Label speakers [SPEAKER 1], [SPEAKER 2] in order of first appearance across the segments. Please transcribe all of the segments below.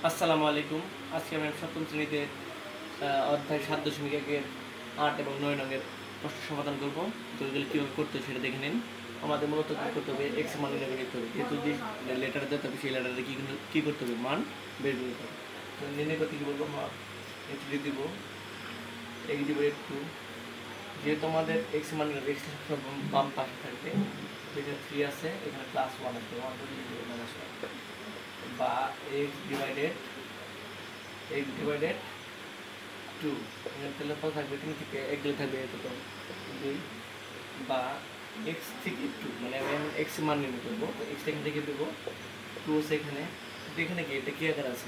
[SPEAKER 1] আসসালামু আলাইকুম। আজকে আমি সপ্তম শ্রেণীতে অধ্যায় ৭.১-এর ৮ এবং ৯ নংয়ের প্রশ্ন সমাধান করব। তো এগুলো কীভাবে করতে হয় সেটা দেখে নিন। আমাদের মূলত কী করতে হবে, এক্স মান নির্ণয় করে নিতে হবে। যেহেতু যে লেটার দিতে হবে সেই লেটারে কী করতে হবে, মান বের করতে হবে। তো নির্ণয় করতে কী বলবো, এক্স দিয়ে দিব, এক্স দিব একটু। যেহেতু আমাদের এক্স মান নির্ণয়, এক্স বাম পাশে থাকবে, এখানে 3 আছে, এখানে +1 আছে, 1 করে লিখে -1 বা এক্স ডিভাইডেড 2, এখানে তাহলে কত থাকবে, 3 থেকে 1 গেলে থাকবে কত, 2, বা x থেকে 2, মানে আমি এখন x মান নির্ণয় করবো। তো x এখান থেকে দেবো, 2 আছে এখানে, কিন্তু এখানে কি এটা কি আকার আছে,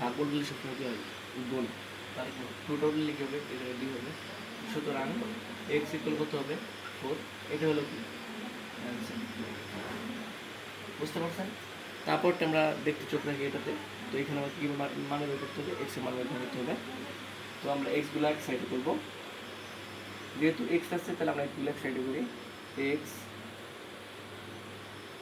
[SPEAKER 1] ভাগ বললে সবসময় কি হয়, গুণ। তাহলে 2 টোটালি কি হবে, এটা ডি হবে। সুতরাং x ইকুয়াল কত হবে, 4। এটা হলো কি অ্যান্সার। বুঝতে পারছেন? তারপরটা আমরা দেখতে চোখ রাখি এটাতে। তো এখানে আমার কী মানে বের করতে হবে, x এর মান বের করতে হবে। তো আমরা এক্সগুলো এক সাইডে করবো, যেহেতু এক্স আছে তাহলে আমরা এক্সগুলো এক সাইডে করি। এক্স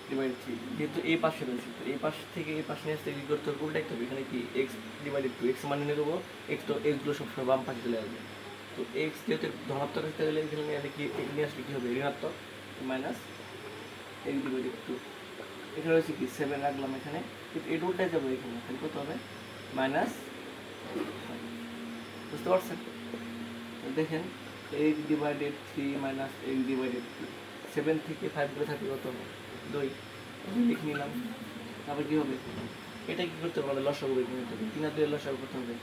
[SPEAKER 1] ডিভাইড 3, যেহেতু এই পাশে রয়েছে, তো এই পাশ থেকে এই পাশে নিয়ে আসতে কী করতে হবে, উল্টাইতে হবে। এখানে কি এক্স ডিভাইডেড 2, এক্স মানে নিয়ে দেবো, এক্স তো এক্সগুলো সবসময় বাম পাশে চলে আসবে। তো এক্স যেহেতু ধনাত্মক আসতে গেলে এখানে নিয়ে আসলে কী হবে, ঋণাত্মক, মাইনাস এক্স ডিভাইডেড 2। এখানে রয়েছে কি 7 রাখলাম এখানে, কিন্তু এই উল্টাই যাবে, এখানে তাহলে কত হবে, -5। বুঝতে পারছেন? দেখেন, 8 ডিভাইডেড 3 মাইনাস 8 ডিভাইডেড 2, 7 থেকে 5 করে থাকবে কত, 2 লিখে নিলাম। তারপর কী হবে, এটা কী করতে হবে, লসাগু বের করে নিতে হবে। 3 আর 2 এর লসাগু করতে হবে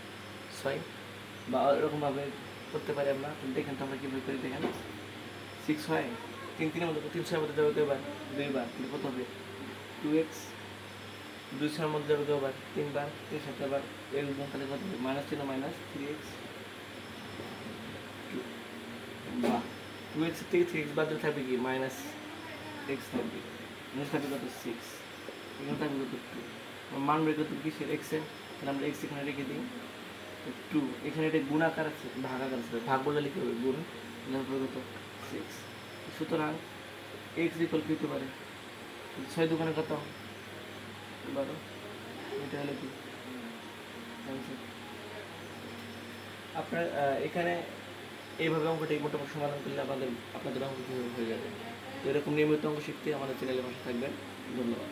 [SPEAKER 1] 6, বা এরকমভাবে করতে পারি আমরা। দেখেন তো আমরা কীভাবে করি, দেখেন 6 হয়, 3 3 এর মধ্যে, 3 6 এর মধ্যে যাবে দুইবার, তাহলে কত হবে, 2x, 2 6 এর মধ্যে যাবে দুইবার, 3 বার, 3 7 বার, এর গুণ, তাহলে কত হবে, মাইনাস চিহ্ন মাইনাস 3x, বা 2x থেকে 3x বাদ দিলে থাকবে কি, মাইনাস x থাকবে, মাইনাস থাকবে কত, 6, এখানে থাকবে কত, 2। মান বের করতে কিসের, x এর, তাহলে আমরা x এখানে রেখে দিই, 2, এখানে এটা গুণ আকার আছে, ভাগ আকার আছে, ভাগ বলে লিখতে হবে গুণ, তারপরে কত, 6। সুতরাং x ইকুয়াল কি হতে পারে, 6 দোকানে কত, 12। এটা হলো কি অ্যান্সার। আপনার এখানে এইভাবে অঙ্কটা মোটামুটি সমাধান করলে আপনাদের অঙ্ক কীভাবে হয়ে যাবে। তো এরকম নিয়মিত অঙ্ক শিখতে আমাদের চ্যানেলের পাশে থাকবেন। ধন্যবাদ।